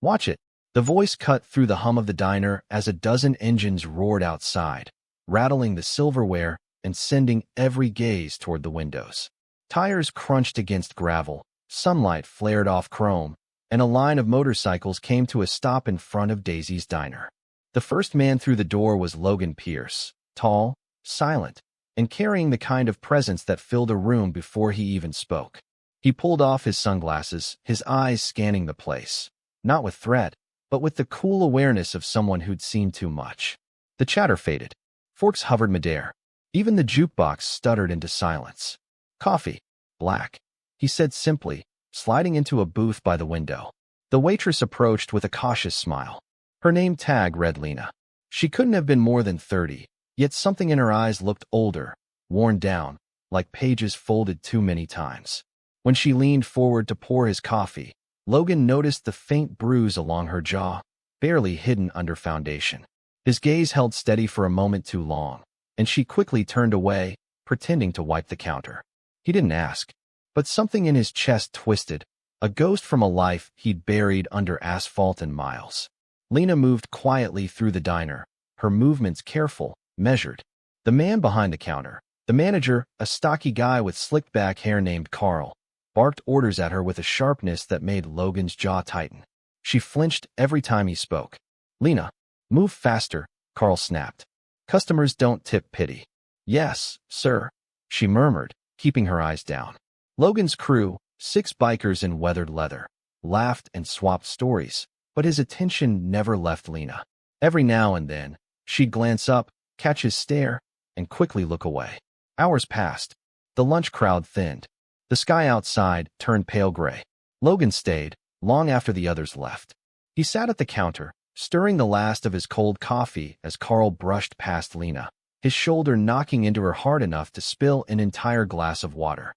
Watch it. The voice cut through the hum of the diner as a dozen engines roared outside, rattling the silverware and sending every gaze toward the windows. Tires crunched against gravel, sunlight flared off chrome, and a line of motorcycles came to a stop in front of Daisy's diner. The first man through the door was Logan Pierce, tall, silent, and carrying the kind of presence that filled a room before he even spoke. He pulled off his sunglasses, his eyes scanning the place, not with threat, but with the cool awareness of someone who'd seen too much. The chatter faded. Forks hovered midair. Even the jukebox stuttered into silence. "Coffee. Black," he said simply, sliding into a booth by the window. The waitress approached with a cautious smile. Her name tag read Lena. She couldn't have been more than 30, yet something in her eyes looked older, worn down, like pages folded too many times. When she leaned forward to pour his coffee, Logan noticed the faint bruise along her jaw, barely hidden under foundation. His gaze held steady for a moment too long, and she quickly turned away, pretending to wipe the counter. He didn't ask, but something in his chest twisted, a ghost from a life he'd buried under asphalt and miles. Lena moved quietly through the diner, her movements careful, measured. The man behind the counter, the manager, a stocky guy with slicked back hair named Carl, barked orders at her with a sharpness that made Logan's jaw tighten. She flinched every time he spoke. "Lena, move faster," Carl snapped. "Customers don't tip pity." "Yes, sir," she murmured, keeping her eyes down. Logan's crew, 6 bikers in weathered leather, laughed and swapped stories, but his attention never left Lena. Every now and then, she'd glance up, catch his stare, and quickly look away. Hours passed. The lunch crowd thinned. The sky outside turned pale gray. Logan stayed, long after the others left. He sat at the counter, stirring the last of his cold coffee as Carl brushed past Lena, his shoulder knocking into her hard enough to spill an entire glass of water.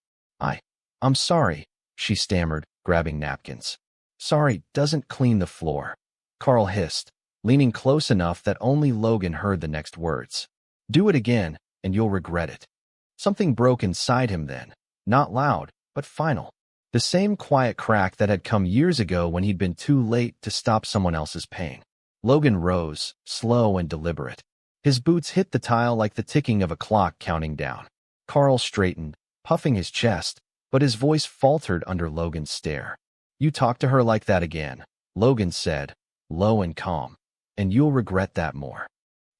I'm sorry," she stammered, grabbing napkins. "Sorry doesn't clean the floor," Carl hissed, leaning close enough that only Logan heard the next words. "Do it again, and you'll regret it." Something broke inside him then, not loud, but final. The same quiet crack that had come years ago when he'd been too late to stop someone else's pain. Logan rose, slow and deliberate. His boots hit the tile like the ticking of a clock counting down. Carl straightened, puffing his chest, but his voice faltered under Logan's stare. "You talk to her like that again," Logan said, low and calm, "and you'll regret that more."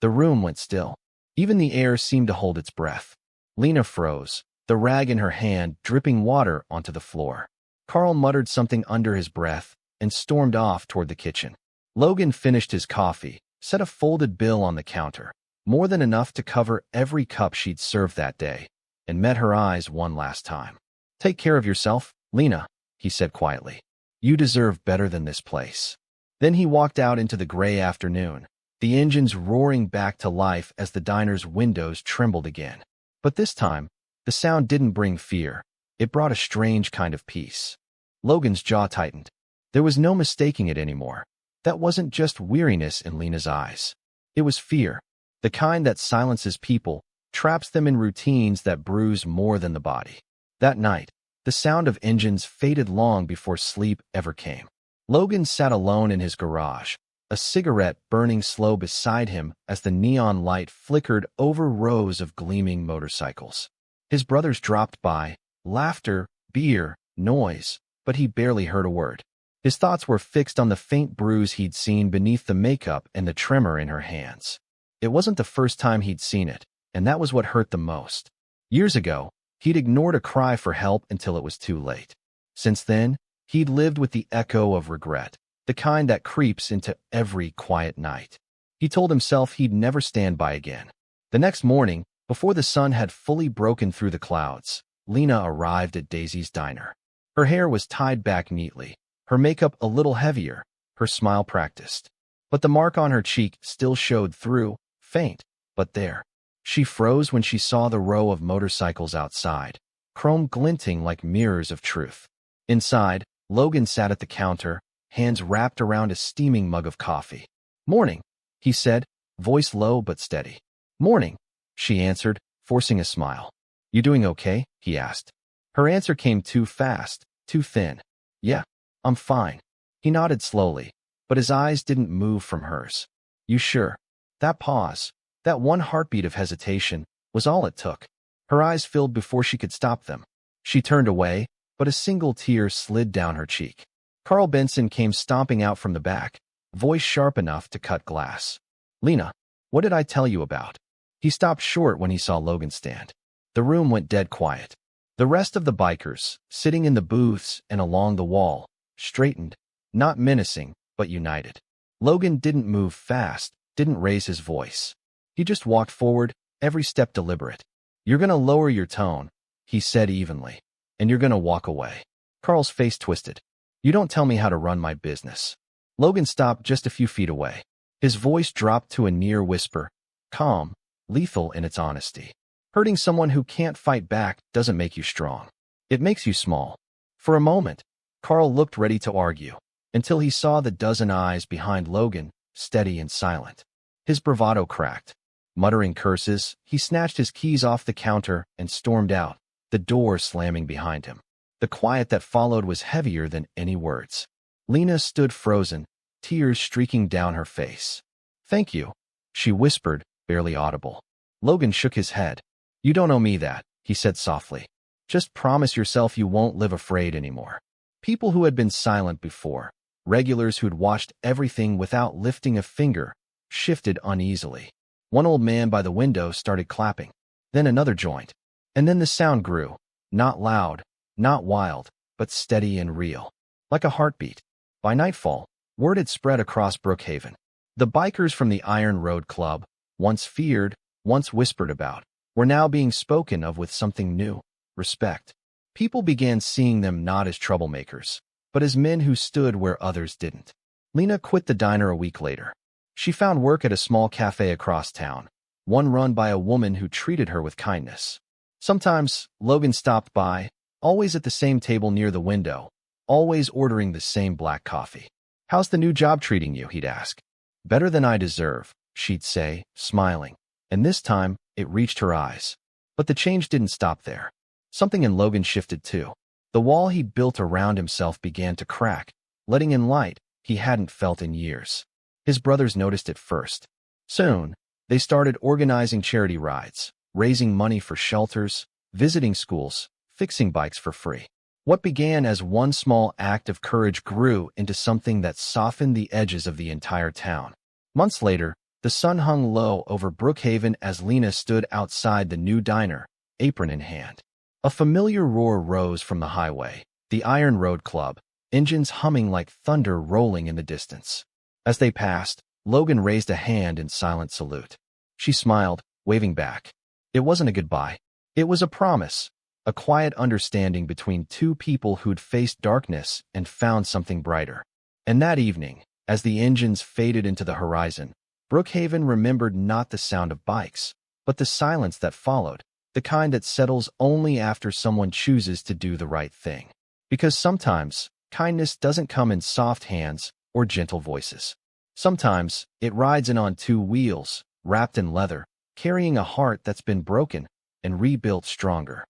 The room went still. Even the air seemed to hold its breath. Lena froze, the rag in her hand dripping water onto the floor. Carl muttered something under his breath and stormed off toward the kitchen. Logan finished his coffee, set a folded bill on the counter, more than enough to cover every cup she'd served that day, and met her eyes one last time. "Take care of yourself, Lena," he said quietly. "You deserve better than this place." Then he walked out into the gray afternoon, the engines roaring back to life as the diner's windows trembled again. But this time, the sound didn't bring fear. It brought a strange kind of peace. Logan's jaw tightened. There was no mistaking it anymore. That wasn't just weariness in Lena's eyes. It was fear, the kind that silences people, traps them in routines that bruise more than the body. That night, the sound of engines faded long before sleep ever came. Logan sat alone in his garage, a cigarette burning slow beside him as the neon light flickered over rows of gleaming motorcycles. His brothers dropped by, laughter, beer, noise, but he barely heard a word. His thoughts were fixed on the faint bruise he'd seen beneath the makeup and the tremor in her hands. It wasn't the first time he'd seen it, and that was what hurt the most. Years ago, he'd ignored a cry for help until it was too late. Since then, he'd lived with the echo of regret, the kind that creeps into every quiet night. He told himself he'd never stand by again. The next morning, before the sun had fully broken through the clouds, Lena arrived at Daisy's diner. Her hair was tied back neatly, her makeup a little heavier, her smile practiced. But the mark on her cheek still showed through, faint, but there. She froze when she saw the row of motorcycles outside, chrome glinting like mirrors of truth. Inside, Logan sat at the counter, hands wrapped around a steaming mug of coffee. "Morning," he said, voice low but steady. "Morning," she answered, forcing a smile. "You doing okay?" he asked. Her answer came too fast, too thin. "Yeah, I'm fine." He nodded slowly. but his eyes didn't move from hers. You sure? That pause, that one heartbeat of hesitation, was all it took. Her eyes filled before she could stop them. She turned away, but a single tear slid down her cheek. Carl Benson came stomping out from the back, voice sharp enough to cut glass. Lena, what did I tell you about? He stopped short when he saw Logan stand. The room went dead quiet. The rest of the bikers, sitting in the booths and along the wall, straightened, not menacing, but united. Logan didn't move fast, didn't raise his voice. He just walked forward, every step deliberate. You're gonna lower your tone, he said evenly, and you're gonna walk away. Carl's face twisted. You don't tell me how to run my business. Logan stopped just a few feet away. His voice dropped to a near whisper, calm, lethal in its honesty. Hurting someone who can't fight back doesn't make you strong. It makes you small. For a moment, Carl looked ready to argue, until he saw the dozen eyes behind Logan, steady and silent. His bravado cracked. Muttering curses, he snatched his keys off the counter and stormed out, the door slamming behind him. The quiet that followed was heavier than any words. Lena stood frozen, tears streaking down her face. Thank you, she whispered, barely audible. Logan shook his head. You don't owe me that, he said softly. Just promise yourself you won't live afraid anymore. People who had been silent before, regulars who'd watched everything without lifting a finger, shifted uneasily. One old man by the window started clapping. Then another joined. And then the sound grew, not loud, not wild, but steady and real, like a heartbeat. By nightfall, word had spread across Brookhaven. The bikers from the Iron Road Club, once feared, once whispered about, were now being spoken of with something new, respect. People began seeing them not as troublemakers, but as men who stood where others didn't. Lena quit the diner a week later. She found work at a small cafe across town, one run by a woman who treated her with kindness. Sometimes, Logan stopped by, always at the same table near the window, always ordering the same black coffee. How's the new job treating you, he'd ask. Better than I deserve, she'd say, smiling. And this time, it reached her eyes. But the change didn't stop there. Something in Logan shifted too. The wall he'd built around himself began to crack, letting in light he hadn't felt in years. His brothers noticed it first. Soon, they started organizing charity rides, raising money for shelters, visiting schools, fixing bikes for free. What began as one small act of courage grew into something that softened the edges of the entire town. Months later, the sun hung low over Brookhaven as Lena stood outside the new diner, apron in hand. A familiar roar rose from the highway, the Iron Road Club, engines humming like thunder rolling in the distance. As they passed, Logan raised a hand in silent salute. She smiled, waving back. It wasn't a goodbye. It was a promise, a quiet understanding between two people who'd faced darkness and found something brighter. And that evening, as the engines faded into the horizon, Brookhaven remembered not the sound of bikes, but the silence that followed, the kind that settles only after someone chooses to do the right thing. Because sometimes, kindness doesn't come in soft hands or gentle voices. Sometimes, it rides in on two wheels, wrapped in leather, carrying a heart that's been broken and rebuilt stronger.